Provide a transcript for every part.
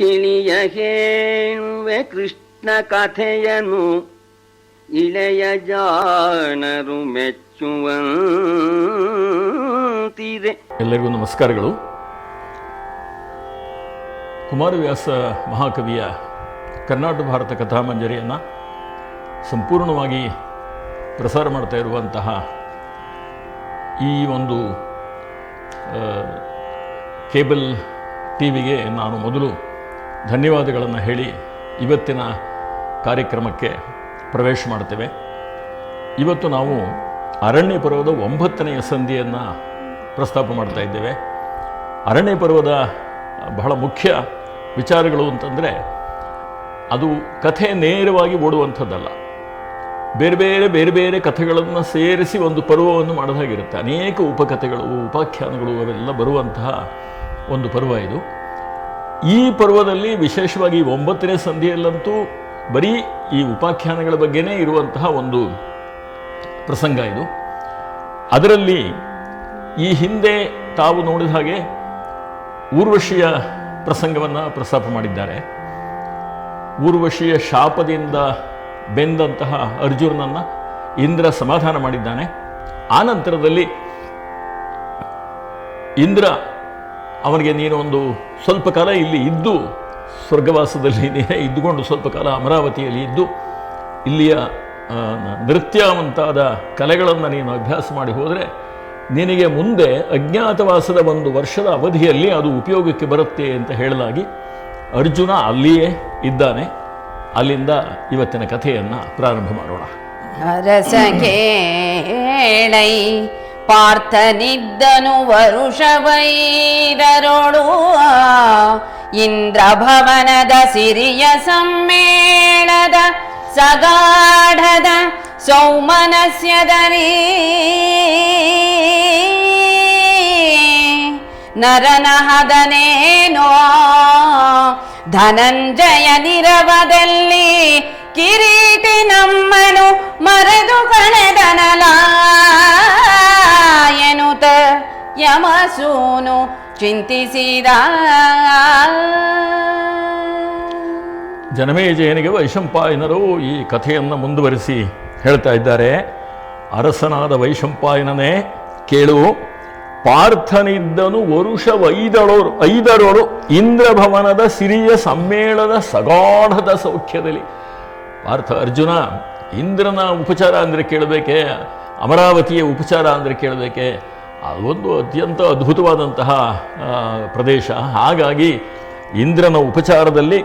ತಿಳಿಯ ಹೇಳುವೆ ಕೃಷ್ಣ ಕಥೆಯನು ಇಳೆಯ ಜಾಣರು ಮೆಚ್ಚುವಂತಿದೆ. ಎಲ್ಲರಿಗೂ ನಮಸ್ಕಾರಗಳು. ಕುಮಾರವ್ಯಾಸ ಮಹಾಕವಿಯ ಕರ್ನಾಟಕ ಭಾರತ ಕಥಾಮಂಜರಿಯನ್ನು ಸಂಪೂರ್ಣವಾಗಿ ಪ್ರಸಾರ ಮಾಡ್ತಾ ಇರುವಂತಹ ಈ ಒಂದು ಕೇಬಲ್ ಟಿ ವಿಗೆ ನಾನು ಮೊದಲು ಧನ್ಯವಾದಗಳನ್ನು ಹೇಳಿ ಇವತ್ತಿನ ಕಾರ್ಯಕ್ರಮಕ್ಕೆ ಪ್ರವೇಶ ಮಾಡ್ತೇವೆ. ಇವತ್ತು ನಾವು ಅರಣ್ಯ ಪರ್ವದ 9ನೇ ಸಂಧಿಯನ್ನು ಪ್ರಸ್ತಾಪ ಮಾಡ್ತಾ ಇದ್ದೇವೆ. ಅರಣ್ಯ ಪರ್ವದ ಬಹಳ ಮುಖ್ಯ ವಿಚಾರಗಳು ಅಂತಂದರೆ ಅದು ಕಥೆ ನೇರವಾಗಿ ಓಡುವಂಥದ್ದಲ್ಲ. ಬೇರೆ ಬೇರೆ ಕಥೆಗಳನ್ನು ಸೇರಿಸಿ ಒಂದು ಪರ್ವವನ್ನು ಮಾಡೋದಾಗಿರುತ್ತೆ. ಅನೇಕ ಉಪಕಥೆಗಳು, ಉಪಾಖ್ಯಾನಗಳು ಅವೆಲ್ಲ ಬರುವಂತಹ ಒಂದು ಪರ್ವ ಇದು. ಈ ಪರ್ವದಲ್ಲಿ ವಿಶೇಷವಾಗಿ 9ನೇ ಸಂಧಿಯಲ್ಲಂತೂ ಬರೀ ಈ ಉಪಾಖ್ಯಾನಗಳ ಬಗ್ಗೆನೇ ಇರುವಂತಹ ಒಂದು ಪ್ರಸಂಗ ಇದು. ಅದರಲ್ಲಿ ಈ ಹಿಂದೆ ತಾವು ನೋಡಿದ ಹಾಗೆ ಊರ್ವಶಿಯ ಪ್ರಸಂಗವನ್ನು ಪ್ರಸ್ತಾಪ ಮಾಡಿದ್ದಾರೆ. ಊರ್ವಶಿಯ ಶಾಪದಿಂದ ಬೆಂದಂತಹ ಅರ್ಜುನನನ್ನು ಇಂದ್ರ ಸಮಾಧಾನ ಮಾಡಿದ್ದಾನೆ. ಆ ನಂತರದಲ್ಲಿ ಇಂದ್ರ ಅವನಿಗೆ ನೀನು ಒಂದು ಸ್ವಲ್ಪ ಕಾಲ ಇಲ್ಲಿ ಇದ್ದು, ಸ್ವರ್ಗವಾಸದಲ್ಲಿ ನೀನೇ ಇದ್ದುಕೊಂಡು ಸ್ವಲ್ಪ ಕಾಲ ಅಮರಾವತಿಯಲ್ಲಿ ಇದ್ದು ಇಲ್ಲಿಯ ನೃತ್ಯ ಮುಂತಾದ ಕಲೆಗಳನ್ನು ನೀನು ಅಭ್ಯಾಸ ಮಾಡಿ ಹೋದರೆ ನಿನಗೆ ಮುಂದೆ ಅಜ್ಞಾತವಾಸದ 1 ವರ್ಷದ ಅವಧಿಯಲ್ಲಿ ಅದು ಉಪಯೋಗಕ್ಕೆ ಬರುತ್ತೆ ಅಂತ ಹೇಳಲಾಗಿ ಅರ್ಜುನ ಅಲ್ಲಿಯೇ ಇದ್ದಾನೆ. ಅಲ್ಲಿಂದ ಇವತ್ತಿನ ಕಥೆಯನ್ನು ಪ್ರಾರಂಭ ಮಾಡೋಣ. ಅರಸ ಕೇಳೈ ಪಾರ್ಥನಿದ್ದನು ವರುಷವೈರರೊಳು ಇಂದ್ರಭವನದ ಸಿರಿಯ ಸಮ್ಮೇಳದ ಸಗಾಢದ ಸೌಮನಸ್ಯದಲ್ಲಿ ನರನಹದನೇನೋ ಧನಂಜಯ ನಿರವದಲ್ಲಿ ಕಿರೀಟಿ ನಮ್ಮನು ಮರೆದು ಕಳೆದನಲ ಎನ್ನುತ್ತ ಯಮಸೂನು ಚಿಂತಿಸಿದ. ಜನಮೇಜಯನಿಗೆ ವೈಶಂಪಾಯನರು ಈ ಕಥೆಯನ್ನು ಮುಂದುವರಿಸಿ ಹೇಳ್ತಾ ಇದ್ದಾರೆ. ಅರಸನಾದ ವೈಶಂಪಾಯನನೇ ಕೇಳು, ಪಾರ್ಥನಿದ್ದನು ವರುಷವೈದರೊಳು ಇಂದ್ರಭವನದ ಸಿರಿಯ ಸಮ್ಮೇಳದ ಸಗಾಢದ ಸೌಖ್ಯದಲ್ಲಿ. ಪಾರ್ಥ ಅರ್ಜುನ ಇಂದ್ರನ ಉಪಚಾರ ಅಂದರೆ ಕೇಳಬೇಕೆ, ಅಮರಾವತಿಯ ಉಪಚಾರ ಅಂದರೆ ಕೇಳಬೇಕೆ, ಅದೊಂದು ಅತ್ಯಂತ ಅದ್ಭುತವಾದಂತಹ ಪ್ರದೇಶ. ಹಾಗಾಗಿ ಇಂದ್ರನ ಉಪಚಾರದಲ್ಲಿ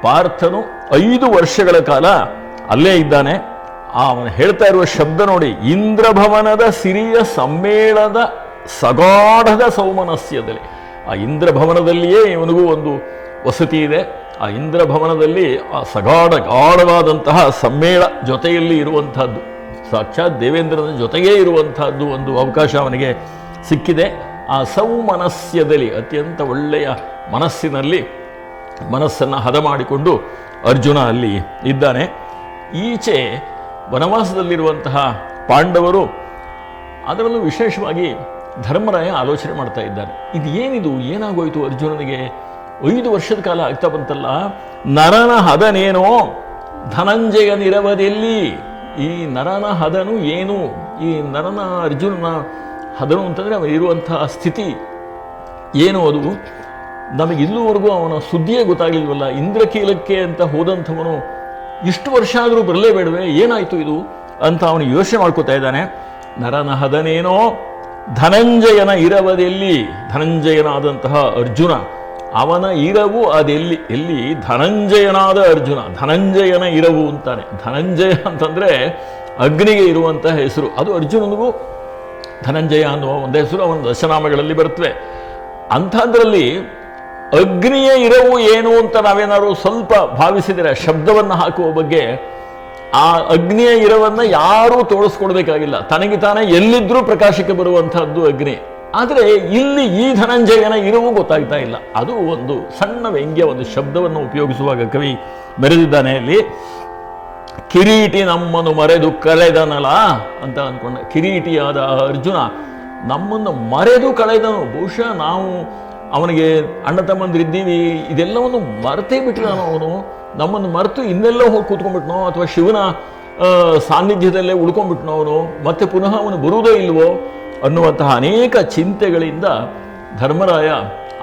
ಪಾರ್ಥನು 5 ವರ್ಷಗಳ ಕಾಲ ಅಲ್ಲೇ ಇದ್ದಾನೆ. ಅವನು ಹೇಳ್ತಾ ಇರುವ ಶಬ್ದ ನೋಡಿ, ಇಂದ್ರಭವನದ ಸಿರಿಯ ಸಮ್ಮೇಳದ ಸಗಾಢದ ಸೌಮನಸ್ಯದಲ್ಲಿ. ಆ ಇಂದ್ರಭವನದಲ್ಲಿಯೇ ಇವನಿಗೂ ಒಂದು ವಸತಿ ಇದೆ. ಆ ಇಂದ್ರಭವನದಲ್ಲಿ ಆ ಗಾಢವಾದಂತಹ ಸಮ್ಮೇಳ ಜೊತೆಯಲ್ಲಿ ಇರುವಂತಹದ್ದು, ಸಾಕ್ಷಾತ್ ದೇವೇಂದ್ರನ ಜೊತೆಗೇ ಇರುವಂತಹದ್ದು ಒಂದು ಅವಕಾಶ ಅವನಿಗೆ ಸಿಕ್ಕಿದೆ. ಆ ಸೌಮನಸ್ಯದಲ್ಲಿ ಅತ್ಯಂತ ಒಳ್ಳೆಯ ಮನಸ್ಸಿನಲ್ಲಿ ಮನಸ್ಸನ್ನು ಹದ ಮಾಡಿಕೊಂಡು ಅರ್ಜುನ ಅಲ್ಲಿ ಇದ್ದಾನೆ. ಈಚೆ ವನವಾಸದಲ್ಲಿರುವಂತಹ ಪಾಂಡವರು, ಅದರಲ್ಲೂ ವಿಶೇಷವಾಗಿ ಧರ್ಮರಾಯ ಆಲೋಚನೆ ಮಾಡ್ತಾ ಇದ್ದಾನೆ. ಇದು ಏನಿದು, ಏನಾಗೋಯ್ತು ಅರ್ಜುನನಿಗೆ? 5 ವರ್ಷದ ಕಾಲ ಆಗ್ತಾ ಬಂತಲ್ಲ. ನರನ ಹದನೇನೋ ಧನಂಜಯ ನಿರವಧಿಯಲ್ಲಿ. ಈ ನರನ ಹದನು ಏನು? ಈ ನರನ ಅರ್ಜುನನ ಹದನು ಅಂತಂದರೆ ಅವನು ಇರುವಂತಹ ಸ್ಥಿತಿ ಏನು? ಅದು ನಮಗೆ ಇಲ್ಲಿವರೆಗೂ ಅವನ ಸುದ್ದಿಯೇ ಗೊತ್ತಾಗಲಿಲ್ವಲ್ಲ. ಇಂದ್ರಕೀಲಕ್ಕೆ ಅಂತ ಹೋದಂಥವನು ಇಷ್ಟು ವರ್ಷ ಆದರೂ ಬರಲೇಬೇಡವೆ, ಏನಾಯಿತು ಇದು ಅಂತ ಅವನು ಯೋಚನೆ ಮಾಡ್ಕೋತಾ ಇದ್ದಾನೆ. ನರನ ಹದನೇನೋ ಧನಂಜಯನ ಇರವದೆಲ್ಲಿ. ಧನಂಜಯನಾದಂತಹ ಅರ್ಜುನ, ಅವನ ಇರವು ಅದೆಲ್ಲಿ? ಎಲ್ಲಿ? ಧನಂಜಯನಾದ ಅರ್ಜುನ, ಧನಂಜಯನ ಇರವು ಅಂತಾನೆ. ಧನಂಜಯ ಅಂತಂದರೆ ಅಗ್ನಿಗೆ ಇರುವಂತಹ ಹೆಸರು. ಅದು ಅರ್ಜುನನಿಗೂ ಧನಂಜಯ ಅನ್ನುವ ಒಂದು ಹೆಸರು ಅವನ ದಶನಾಮಗಳಲ್ಲಿ ಬರುತ್ತವೆ. ಅಂಥದ್ರಲ್ಲಿ ಅಗ್ನಿಯ ಇರವು ಏನು ಅಂತ ನಾವೇನಾದ್ರು ಸ್ವಲ್ಪ ಭಾವಿಸಿದರೆ ಶಬ್ದವನ್ನು ಹಾಕುವ ಬಗ್ಗೆ, ಆ ಅಗ್ನಿಯ ಇರವನ್ನು ಯಾರೂ ತೋರಿಸ್ಕೊಡ್ಬೇಕಾಗಿಲ್ಲ, ತನಗೆ ತಾನೇ ಎಲ್ಲಿದ್ರೂ ಪ್ರಕಾಶಕ್ಕೆ ಬರುವಂತಹದ್ದು ಅಗ್ನಿ. ಆದರೆ ಇಲ್ಲಿ ಈ ಧನಂಜಯನ ಇರವು ಗೊತ್ತಾಗ್ತಾ ಇಲ್ಲ. ಅದು ಒಂದು ಸಣ್ಣ ವ್ಯಂಗ್ಯ, ಒಂದು ಶಬ್ದವನ್ನು ಉಪಯೋಗಿಸುವಾಗ ಕವಿ ಮೆರೆದಿದ್ದಾನೆ ಅಲ್ಲಿ. ಕಿರೀಟಿ ನಮ್ಮನ್ನು ಮರೆದು ಕಳೆದನಲ್ಲ ಅಂತ ಅಂದ್ಕೊಂಡ. ಕಿರೀಟಿಯಾದ ಅರ್ಜುನ ನಮ್ಮನ್ನು ಮರೆದು ಕಳೆದನು. ಬಹುಶಃ ನಾವು ಅವನಿಗೆ ಅಣ್ಣ ತಮ್ಮಂದಿರಿದ್ದೀವಿ ಇದೆಲ್ಲವನ್ನು ಮರೆತೇ ಬಿಟ್ಟಿದ್ದಾನೋ ಅವನು, ನಮ್ಮನ್ನು ಮರೆತು ಇನ್ನೆಲ್ಲೋ ಹೋಗಿ ಕೂತ್ಕೊಂಡ್ಬಿಟ್ನೋ ಅಥವಾ ಶಿವನ ಸಾನ್ನಿಧ್ಯದಲ್ಲೇ ಉಳ್ಕೊಂಡ್ಬಿಟ್ನೋ ಅವನು, ಮತ್ತೆ ಪುನಃ ಅವನು ಬರುವುದೇ ಇಲ್ವೋ ಅನ್ನುವಂತಹ ಅನೇಕ ಚಿಂತೆಗಳಿಂದ ಧರ್ಮರಾಯ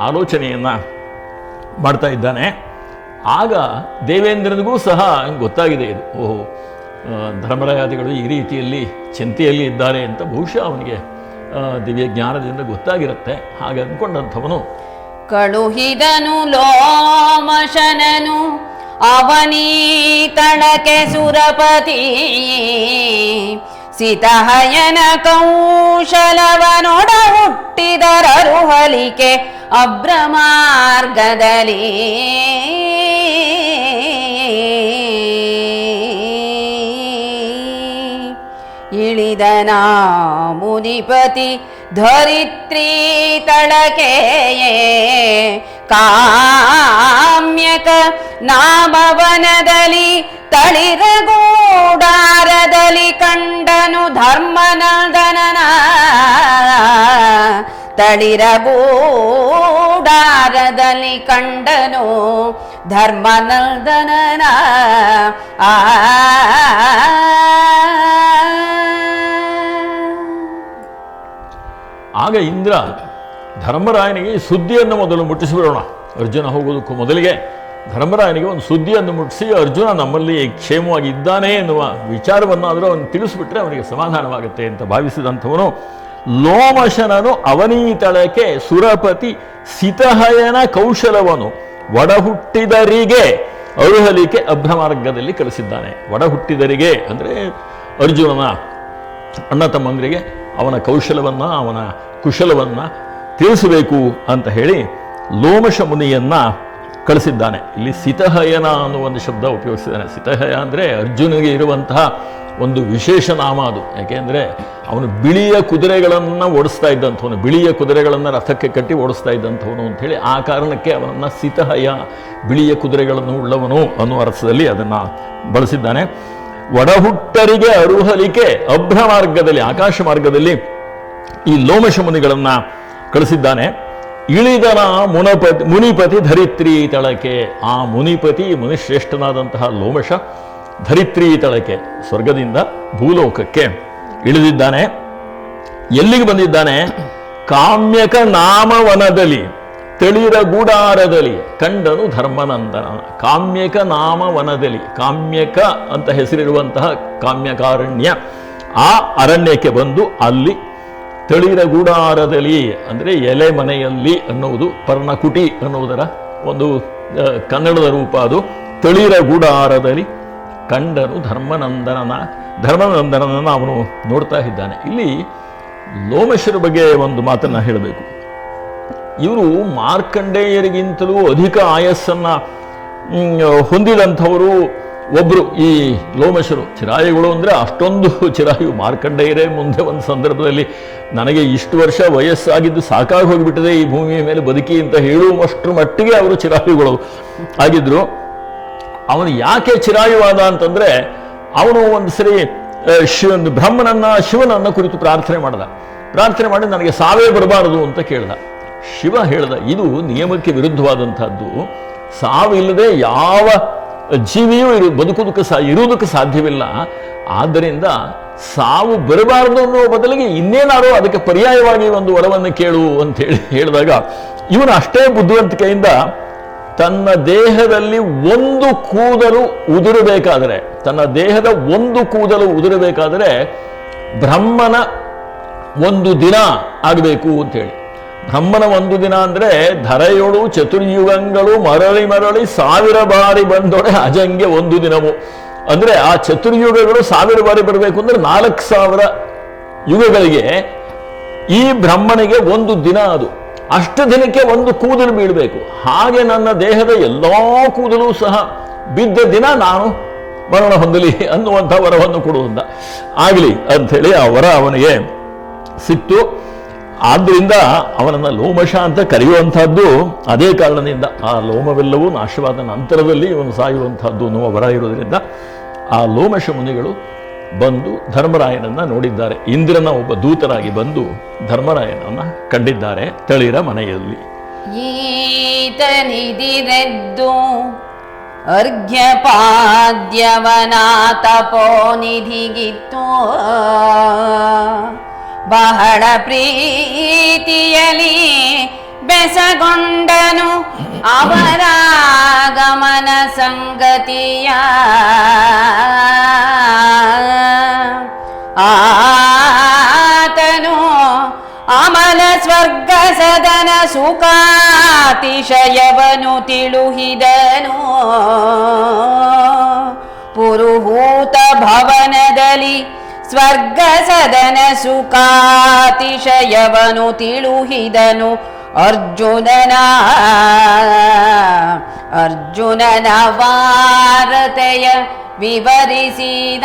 ಆಲೋಚನೆಯನ್ನು ಮಾಡ್ತಾ ಇದ್ದಾನೆ. ಆಗ ದೇವೇಂದ್ರನಿಗೂ ಸಹ ಗೊತ್ತಾಗಿದೆ ಇದು, ಓಹೋ ಧರ್ಮರಾಯಾದಿಗಳು ಈ ರೀತಿಯಲ್ಲಿ ಚಿಂತೆಯಲ್ಲಿ ಇದ್ದಾರೆ ಅಂತ ಬಹುಶಃ ಅವನಿಗೆ ದಿವ್ಯ ಜ್ಞಾನದಿಂದ ಗೊತ್ತಾಗಿರುತ್ತೆ. ಹಾಗೆ ಅಂದ್ಕೊಂಡಂಥವನು ಕಳುಹಿದನು ಲೋಮಶನನು ಅವನೀತಳಕೆ ಸುರಪತಿ, ಸಿತಹಯನ ಕೌಶಲವನೊಡ ಹುಟ್ಟಿದರರುಹಲಿಕೆ ಅಭ್ರಮಾರ್ಗದಲ್ಲಿ. ಇಳಿದನ ಮುನಿಪತಿ ಧರಿತ್ರಿ ತಳಕೆಯೇ ಕಾಮ್ಯಕ ನಾಮವನದಲ್ಲಿ ತಳಿರಗೂಡಾರದಲ್ಲಿ ಕಂಡನು ಧರ್ಮನಂದನನ, ತಳಿರಗೂಡಾರದಲ್ಲಿ ಕಂಡನು ಧರ್ಮನಂದನನ. ಆಗ ಇಂದ್ರ ಧರ್ಮರಾಯನಿಗೆ ಸುದ್ದಿಯನ್ನು ಮೊದಲು ಮುಟ್ಟಿಸಿಬಿಡೋಣ, ಅರ್ಜುನ ಹೋಗೋದಕ್ಕೂ ಮೊದಲಿಗೆ ಧರ್ಮರಾಯನಿಗೆ ಒಂದು ಸುದ್ದಿಯನ್ನು ಮುಟ್ಟಿಸಿ ಅರ್ಜುನ ನಮ್ಮಲ್ಲಿ ಕ್ಷೇಮವಾಗಿ ಇದ್ದಾನೆ ಎನ್ನುವ ವಿಚಾರವನ್ನಾದರೂ ಅವನು ತಿಳಿಸಿಬಿಟ್ರೆ ಅವನಿಗೆ ಸಮಾಧಾನವಾಗುತ್ತೆ ಅಂತ ಭಾವಿಸಿದಂಥವನು ಲೋಮಶನನು ಅವನೀತಳಕ್ಕೆ ಸುರಪತಿ ಸಿತಹಯನ ಕೌಶಲವನು ಒಡಹುಟ್ಟಿದರಿಗೆ ಅರುಹಲಿಕೆ ಅಭ್ರಮಾರ್ಗದಲ್ಲಿ ಕಳಿಸಿದ್ದಾನೆ. ಒಡಹುಟ್ಟಿದರಿಗೆ ಅಂದರೆ ಅರ್ಜುನನ ಅಣ್ಣ ತಮ್ಮಂದರಿಗೆ ಅವನ ಕೌಶಲವನ್ನು ಅವನ ಕುಶಲವನ್ನು ತಿಳಿಸಬೇಕು ಅಂತ ಹೇಳಿ ಲೋಮಶ ಮುನಿಯನ್ನು ಕಳಿಸಿದ್ದಾನೆ. ಇಲ್ಲಿ ಸಿತಹಯನ ಅನ್ನುವ ಒಂದು ಶಬ್ದ ಉಪಯೋಗಿಸಿದ್ದಾನೆ. ಸಿತಹಯ ಅಂದರೆ ಅರ್ಜುನಿಗೆ ಇರುವಂತಹ ಒಂದು ವಿಶೇಷ ನಾಮ ಅದು. ಯಾಕೆಂದರೆ ಅವನು ಬಿಳಿಯ ಕುದುರೆಗಳನ್ನು ಓಡಿಸ್ತಾ ಇದ್ದಂಥವನು, ಬಿಳಿಯ ಕುದುರೆಗಳನ್ನು ರಥಕ್ಕೆ ಕಟ್ಟಿ ಓಡಿಸ್ತಾ ಇದ್ದಂಥವನು ಅಂಥೇಳಿ ಆ ಕಾರಣಕ್ಕೆ ಅವನನ್ನು ಸಿತಹಯ, ಬಿಳಿಯ ಕುದುರೆಗಳನ್ನು ಉಳ್ಳವನು ಅನ್ನುವ ಅರ್ಥದಲ್ಲಿ ಅದನ್ನು ಬಳಸಿದ್ದಾನೆ. ಒಡಹುಟ್ಟರಿಗೆ ಅರುಹಲಿಕೆ ಅಭ್ರಮಾರ್ಗದಲ್ಲಿ, ಆಕಾಶ ಮಾರ್ಗದಲ್ಲಿ ಈ ಲೋಮಶ ಮುನಿಗಳನ್ನು ಕಳಿಸಿದ್ದಾನೆ. ಇಳಿದನ ಮುನಿಪತಿ ಧರಿತ್ರಿ ತಳಕೆ, ಆ ಮುನಿಪತಿ ಮುನಿಶ್ರೇಷ್ಠನಾದಂತಹ ಲೋಮಶ ಧರಿತ್ರಿ ತಳಕೆ ಸ್ವರ್ಗದಿಂದ ಭೂಲೋಕಕ್ಕೆ ಇಳಿದಿದ್ದಾನೆ. ಎಲ್ಲಿಗೆ ಬಂದಿದ್ದಾನೆ? ಕಾಮ್ಯಕ ನಾಮವನದಲ್ಲಿ ತಳಿರ ಗೂಡಾರದಲ್ಲಿ ಕಂಡನು ಧರ್ಮನಂದನ. ಕಾಮ್ಯಕ ನಾಮವನದಲ್ಲಿ, ಕಾಮ್ಯಕ ಅಂತ ಹೆಸರಿರುವಂತಹ ಕಾಮ್ಯಕಾರಣ್ಯ, ಆ ಅರಣ್ಯಕ್ಕೆ ಬಂದು ಅಲ್ಲಿ ತಳಿರ ಗೂಡಾರದಲ್ಲಿ ಅಂದರೆ ಎಲೆ ಮನೆಯಲ್ಲಿ ಅನ್ನುವುದು ಪರ್ಣಕುಟಿ ಅನ್ನುವುದರ ಒಂದು ಕನ್ನಡದ ರೂಪ. ಅದು ತಳಿರ ಗೂಡಾರದಲ್ಲಿ ಕಂಡನು ಧರ್ಮನಂದನನ ಅವನು ನೋಡ್ತಾ ಇದ್ದಾನೆ. ಇಲ್ಲಿ ಲೋಮಶರ ಬಗ್ಗೆ ಒಂದು ಮಾತನ್ನು ಹೇಳಬೇಕು. ಇವರು ಮಾರ್ಕಂಡೇಯರಿಗಿಂತಲೂ ಅಧಿಕ ಆಯಸ್ಸನ್ನು ಹೊಂದಿದಂಥವರು ಒಬ್ಬರು ಈ ಲೋಮಶರು. ಚಿರಾಯುಗಳು ಅಂದರೆ ಅಷ್ಟೊಂದು ಚಿರಾಯು. ಮಾರ್ಕಂಡೇಯರೇ ಮುಂದೆ ಒಂದು ಸಂದರ್ಭದಲ್ಲಿ ನನಗೆ ಇಷ್ಟು ವರ್ಷ ವಯಸ್ಸಾಗಿದ್ದು ಸಾಕಾಗಿ ಹೋಗಿಬಿಟ್ಟಿದೆ ಈ ಭೂಮಿಯ ಮೇಲೆ ಬದುಕಿ ಅಂತ ಹೇಳುವಷ್ಟು ಮಟ್ಟಿಗೆ ಅವರು ಚಿರಾಯುಗಳು ಆಗಿದ್ರು. ಅವನು ಯಾಕೆ ಚಿರಾಯುವಾದ ಅಂತಂದರೆ ಅವನು ಒಂದು ಸರಿ ಶಿವನನ್ನು ಕುರಿತು ಪ್ರಾರ್ಥನೆ ಮಾಡಿ ನನಗೆ ಸಾವೇ ಬರಬಾರದು ಅಂತ ಕೇಳ್ದ. ಶಿವ ಹೇಳ್ದ, ಇದು ನಿಯಮಕ್ಕೆ ವಿರುದ್ಧವಾದಂಥದ್ದು. ಸಾವಿಲ್ಲದೆ ಯಾವ ಜೀವಿಯೂ ಬದುಕೋದಕ್ಕೆ ಇರುವುದಕ್ಕೆ ಸಾಧ್ಯವಿಲ್ಲ. ಆದ್ದರಿಂದ ಸಾವು ಬರಬಾರದು ಅನ್ನುವ ಬದಲಿಗೆ ಇನ್ನೇನಾರೋ ಅದಕ್ಕೆ ಪರ್ಯಾಯವಾಗಿ ಒಂದು ವರವನ್ನು ಕೇಳು ಅಂತ ಹೇಳಿದಾಗ ಇವನು ಅಷ್ಟೇ ಬುದ್ಧಿವಂತಿಕೆಯಿಂದ ತನ್ನ ದೇಹದಲ್ಲಿ ಒಂದು ಕೂದಲು ಉದುರಬೇಕಾದರೆ ಬ್ರಹ್ಮನ ಒಂದು ದಿನ ಆಗಬೇಕು ಅಂತೇಳಿ. ಬ್ರಹ್ಮನ ಒಂದು ದಿನ ಅಂದರೆ ಧರೆಯೊಳು ಚತುರ್ಯುಗಗಳು ಮರಳಿ 1000 ಬಾರಿ ಬಂದೊಡೆ ಅಜಂಗೆ ಒಂದು ದಿನವು. ಅಂದರೆ ಆ ಚತುರ್ಯುಗಗಳು 1000 ಬಾರಿ ಬರಬೇಕು ಅಂದರೆ 4000 ಯುಗಗಳಿಗೆ ಈ ಬ್ರಹ್ಮನಿಗೆ ಒಂದು ದಿನ. ಅದು ಅಷ್ಟು ದಿನಕ್ಕೆ ಒಂದು ಕೂದಲು ಬೀಳಬೇಕು. ಹಾಗೆ ನನ್ನ ದೇಹದ ಎಲ್ಲ ಕೂದಲು ಸಹ ಬಿದ್ದ ದಿನ ನಾನು ಮರಣ ಹೊಂದಲಿ ಅನ್ನುವಂಥ ವರವನ್ನು ಕೊಡುವಂತ ಆಗಲಿ ಅಂಥೇಳಿ ಆ ವರ ಅವನಿಗೆ ಸಿಕ್ತು. ಆದ್ದರಿಂದ ಅವನನ್ನು ಲೋಮಶ ಅಂತ ಕರೆಯುವಂಥದ್ದು ಅದೇ ಕಾರಣದಿಂದ. ಆ ಲೋಮವೆಲ್ಲವೂ ನಾಶವಾದ ನಂತರದಲ್ಲಿ ಇವನು ಸಾಯುವಂಥದ್ದು ಅನ್ನುವ ವರ ಇರೋದ್ರಿಂದ ಆ ಲೋಮಶ ಮುನಿಗಳು ಬಂದು ಧರ್ಮರಾಯನನ್ನು ನೋಡಿದ್ದಾರೆ. ಇಂದ್ರನ ಒಬ್ಬ ದೂತರಾಗಿ ಬಂದು ಧರ್ಮರಾಯನನ್ನು ಕಂಡಿದ್ದಾರೆ ತಳಿರ ಮನೆಯಲ್ಲಿ. ಈತನಿದಿರೆದ್ದು ಅರ್ಘ್ಯಪಾದ್ಯವನ ತಪೋನಿಧಿಗಿತ್ತು ಬಹಳ ಪ್ರೀತಿಯಲಿ ಬೆಸಗೊಂಡನು ಅವರಾಗಮನ ಸಂಗತಿಯ ಆತನು ಅಮಲ ಸ್ವರ್ಗ ಸದನ ಸುಖಾತಿಶಯವನು ತಿಳುಹಿದನು ಪುರುಹೂತ ಭವನದಲ್ಲಿ ಸ್ವರ್ಗ ಸದನ ಸುಖಾತಿಶಯವನು ತಿಳುಹಿದನು ಅರ್ಜುನನ ವಾರತೆಯ ವಿವರಿಸಿದ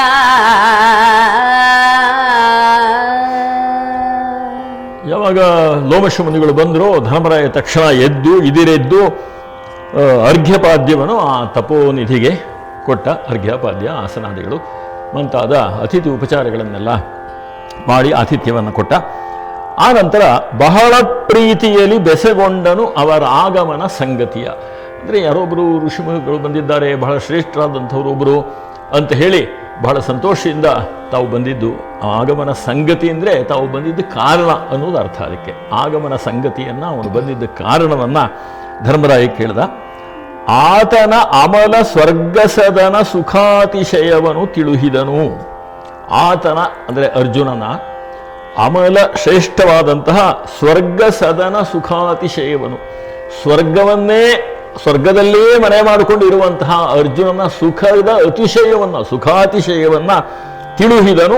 ಯಾವಾಗ ಲೋಮಶ ಮುನಿಗಳು ಬಂದರು, ಧರ್ಮರಾಯ ತಕ್ಷಣ ಎದ್ದು ಇದಿರೆದ್ದು ಅರ್ಘ್ಯಪಾದ್ಯವನ್ನು ಆ ತಪೋನಿಧಿಗೆ ಕೊಟ್ಟ. ಅರ್ಘ್ಯಪಾದ್ಯ ಆಸನಾದಿಗಳು ಮುಂತಾದ ಅತಿಥಿ ಉಪಚಾರಗಳನ್ನೆಲ್ಲ ಮಾಡಿ ಆತಿಥ್ಯವನ್ನು ಕೊಟ್ಟ. ಆ ನಂತರ ಬಹಳ ಪ್ರೀತಿಯಲ್ಲಿ ಬೆಸಗೊಂಡನು ಅವರ ಆಗಮನ ಸಂಗತಿಯ. ಅಂದರೆ ಯಾರೊಬ್ಬರು ಋಷಿಮುನಿಗಳು ಬಂದಿದ್ದಾರೆ, ಬಹಳ ಶ್ರೇಷ್ಠರಾದಂಥವರೊಬ್ಬರು ಅಂತ ಹೇಳಿ ಬಹಳ ಸಂತೋಷದಿಂದ ತಾವು ಬಂದಿದ್ದು. ಆಗಮನ ಸಂಗತಿ ಅಂದರೆ ತಾವು ಬಂದಿದ್ದ ಕಾರಣ ಅನ್ನೋದು ಅರ್ಥ. ಅದಕ್ಕೆ ಆಗಮನ ಸಂಗತಿಯನ್ನು, ಅವನು ಬಂದಿದ್ದ ಕಾರಣವನ್ನು ಧರ್ಮರಾಯ ಕೇಳಿದ. ಆತನ ಅಮಲ ಸ್ವರ್ಗಸದನ ಸುಖಾತಿಶಯವನು ತಿಳುಹಿದನು. ಆತನ ಅಂದರೆ ಅರ್ಜುನನ ಅಮಲ ಶ್ರೇಷ್ಠವಾದಂತಹ ಸ್ವರ್ಗ ಸದನ ಸುಖಾತಿಶಯವನು, ಸ್ವರ್ಗದಲ್ಲೇ ಮನೆ ಮಾಡಿಕೊಂಡು ಇರುವಂತಹ ಅರ್ಜುನನ ಸುಖದ ಅತಿಶಯವನ್ನು, ಸುಖಾತಿಶಯವನ್ನು ತಿಳುಹಿದನು.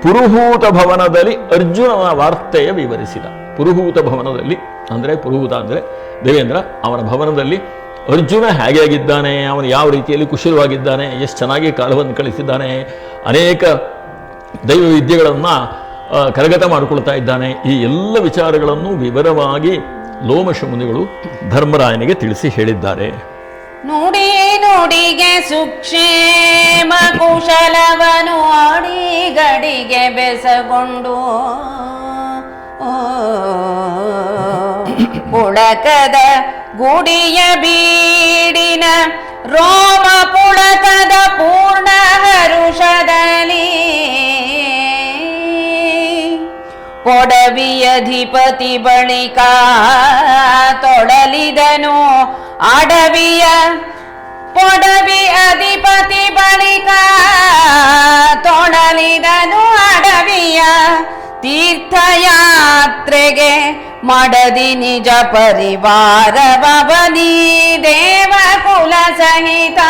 ಪುರುಹೂತ ಭವನದಲ್ಲಿ ಅರ್ಜುನನ ವಾರ್ತೆಯ ವಿವರಿಸಿದ. ಪುರುಹೂತ ಭವನದಲ್ಲಿ ಅಂದರೆ ಪುರುಹೂತ ಅಂದರೆ ದೇವೇಂದ್ರ, ಅವನ ಭವನದಲ್ಲಿ ಅರ್ಜುನ ಹೇಗೆ ಆಗಿದ್ದಾನೆ, ಅವನು ಯಾವ ರೀತಿಯಲ್ಲಿ ಕುಶಲವಾಗಿದ್ದಾನೆ, ಎಷ್ಟು ಚೆನ್ನಾಗಿ ಕಾಲವನ್ನು ಕಳಿಸಿದ್ದಾನೆ, ಅನೇಕ ದೈವ ವಿದ್ಯೆಗಳನ್ನು ಕರಗತ ಮಾಡಿಕೊಳ್ತಾ ಇದ್ದಾನೆ, ಈ ಎಲ್ಲ ವಿಚಾರಗಳನ್ನು ವಿವರವಾಗಿ ಲೋಮಶ ಮುನಿಗಳು ಧರ್ಮರಾಯನಿಗೆ ತಿಳಿಸಿ ಹೇಳಿದ್ದಾರೆ. ನುಡಿ ನುಡಿಗೆ ಸುಕ್ಷೇಮ ಕುಶಲವನು ಅಡಿಗಡಿಗೆ ಬೆಸಗೊಂಡು ಪುಳಕದ ಗುಡಿಯ ಬೀಡಿನ ರೋಮ ಪುಳಕದ ಪೂರ್ಣ ಹರುಷದಲ್ಲಿ ಪೊಡವಿಯಧಿಪತಿ ಬಳಿಕ ತೊಡಲಿದನು ಅಡವಿಯ ಪೊಡವಿ ಅಧಿಪತಿ ಬಳಿಕ ತೊಡಲಿದನು ಅಡವಿಯ ತೀರ್ಥಯಾತ್ರೆಗೆ ಮಡದಿ ನಿಜ ಪರಿವಾರವನಿ ದೇವಕುಲ ಸಹಿತ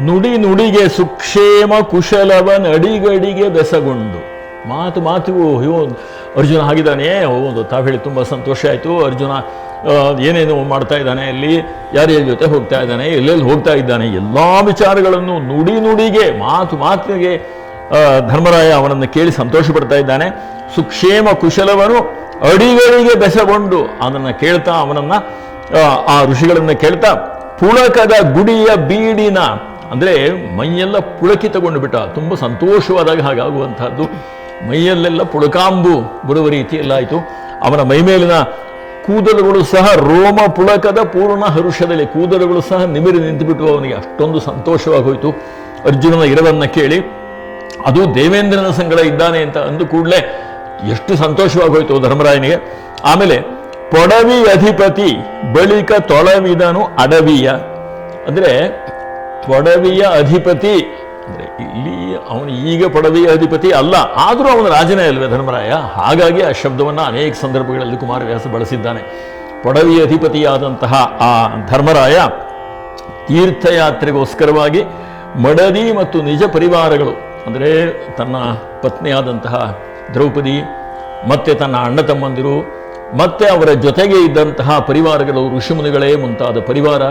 ನುಡಿ ನುಡಿಗೆ ಸುಕ್ಷೇಮ ಕುಶಲವನ್ ಅಡಿಗಡಿಗೆ ಬೆಸಗೊಂಡು. ಮಾತಿಗೂ ಅರ್ಜುನ ಆಗಿದ್ದಾನೆ, ತಾವು ಹೇಳಿ ತುಂಬ ಸಂತೋಷ ಆಯಿತು. ಅರ್ಜುನ ಏನೇನು ಮಾಡ್ತಾ ಇದ್ದಾನೆ, ಅಲ್ಲಿ ಯಾರ್ಯಾರ ಜೊತೆ ಹೋಗ್ತಾ ಇದ್ದಾನೆ, ಎಲ್ಲೆಲ್ಲಿ ಹೋಗ್ತಾ ಇದ್ದಾನೆ, ಎಲ್ಲ ವಿಚಾರಗಳನ್ನು ನುಡಿ ನುಡಿಗೆ ಮಾತಿಗೆ ಧರ್ಮರಾಯ ಅವನನ್ನು ಕೇಳಿ ಸಂತೋಷ ಪಡ್ತಾ ಇದ್ದಾನೆ. ಸುಕ್ಷೇಮ ಕುಶಲವನು ಅಡಿಗಳಿಗೆ ಬೆಸಗೊಂಡು ಅದನ್ನು ಕೇಳ್ತಾ, ಅವನನ್ನು ಆ ಋಷಿಗಳನ್ನು ಕೇಳ್ತಾ, ಪುಳಕದ ಗುಡಿಯ ಬೀಡಿನ ಅಂದರೆ ಮೈಯೆಲ್ಲ ಪುಳಕಿತಗೊಂಡು ಬಿಟ್ಟ, ತುಂಬ ಸಂತೋಷವಾದಾಗ ಹಾಗಾಗುವಂತಹದ್ದು. ಮೈಯಲ್ಲೆಲ್ಲ ಪುಳಕಾಂಬು ಬರುವ ರೀತಿಯಲ್ಲಾಯಿತು. ಅವನ ಮೈಮೇಲಿನ ಕೂದಲುಗಳು ಸಹ ರೋಮ ಪುಳಕದ ಪೂರ್ಣ ಹರುಷದಲ್ಲಿ ಕೂದಲುಗಳು ಸಹ ನಿಮಿರಿ ನಿಂತುಬಿಟ್ಟು ಅವನಿಗೆ ಅಷ್ಟೊಂದು ಸಂತೋಷವಾಗಿ ಹೋಯಿತು ಅರ್ಜುನನ ಇರವನ್ನು ಕೇಳಿ. ಅದು ದೇವೇಂದ್ರನ ಸಂಗಡ ಇದ್ದಾನೆ ಅಂತ ಅಂದು ಕೂಡಲೇ ಎಷ್ಟು ಸಂತೋಷವಾಗಿ ಹೋಯಿತು ಧರ್ಮರಾಯನಿಗೆ. ಆಮೇಲೆ ಪೊಡವಿ ಅಧಿಪತಿ ಬಳಿಕ ತೊಳವಿದನು ಅಡವಿಯ, ಅಂದರೆ ಪೊಡವಿಯ ಅಧಿಪತಿ ಅಂದರೆ ಇಲ್ಲಿ ಅವನು ಈಗ ಪೊಡವಿಯ ಅಧಿಪತಿ ಅಲ್ಲ, ಆದರೂ ಅವನ ರಾಜನೇ ಅಲ್ವೇ ಧರ್ಮರಾಯ. ಹಾಗಾಗಿ ಆ ಶಬ್ದವನ್ನು ಅನೇಕ ಸಂದರ್ಭಗಳಲ್ಲಿ ಕುಮಾರವ್ಯಾಸ ಬಳಸಿದ್ದಾನೆ. ಪೊಡವಿಯ ಅಧಿಪತಿಯಾದಂತಹ ಆ ಧರ್ಮರಾಯ ತೀರ್ಥಯಾತ್ರೆಗೋಸ್ಕರವಾಗಿ ಮಡದಿ ಮತ್ತು ನಿಜ ಪರಿವಾರಗಳು ಅಂದರೆ ತನ್ನ ಪತ್ನಿಯಾದಂತಹ ದ್ರೌಪದಿ ಮತ್ತು ತನ್ನ ಅಣ್ಣ ತಮ್ಮಂದಿರು ಮತ್ತು ಅವರ ಜೊತೆಗೆ ಇದ್ದಂತಹ ಪರಿವಾರಗಳು, ಋಷಿಮುನಿಗಳೇ ಮುಂತಾದ ಪರಿವಾರ,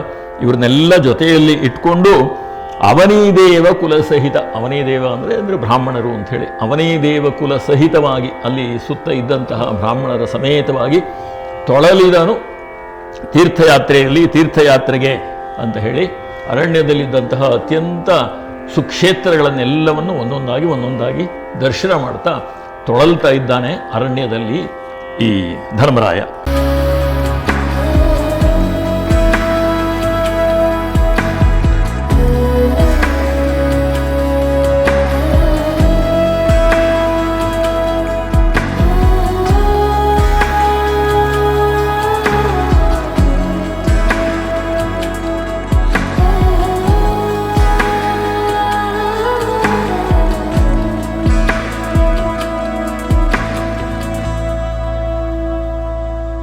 ಇವ್ರನ್ನೆಲ್ಲ ಜೊತೆಯಲ್ಲಿ ಇಟ್ಕೊಂಡು ಅವನೀದೇವ ಕುಲ ಸಹಿತ, ಅವನೀದೇವ ಅಂದರೆ ಬ್ರಾಹ್ಮಣರು ಅಂಥೇಳಿ, ಅವನೀದೇವ ಕುಲ ಸಹಿತವಾಗಿ ಅಲ್ಲಿ ಸುತ್ತ ಇದ್ದಂತಹ ಬ್ರಾಹ್ಮಣರ ಸಮೇತವಾಗಿ ತೊಳಲಿದನು ತೀರ್ಥಯಾತ್ರೆಯಲ್ಲಿ. ತೀರ್ಥಯಾತ್ರೆಗೆ ಅಂತ ಹೇಳಿ ಅರಣ್ಯದಲ್ಲಿದ್ದಂತಹ ಅತ್ಯಂತ ಸುಕ್ಷೇತ್ರಗಳನ್ನೆಲ್ಲವನ್ನು ಒಂದೊಂದಾಗಿ ದರ್ಶನ ಮಾಡ್ತಾ ತೊಳಲ್ತಾ ಇದ್ದಾನೆ ಅರಣ್ಯದಲ್ಲಿ ಈ ಧರ್ಮರಾಯ.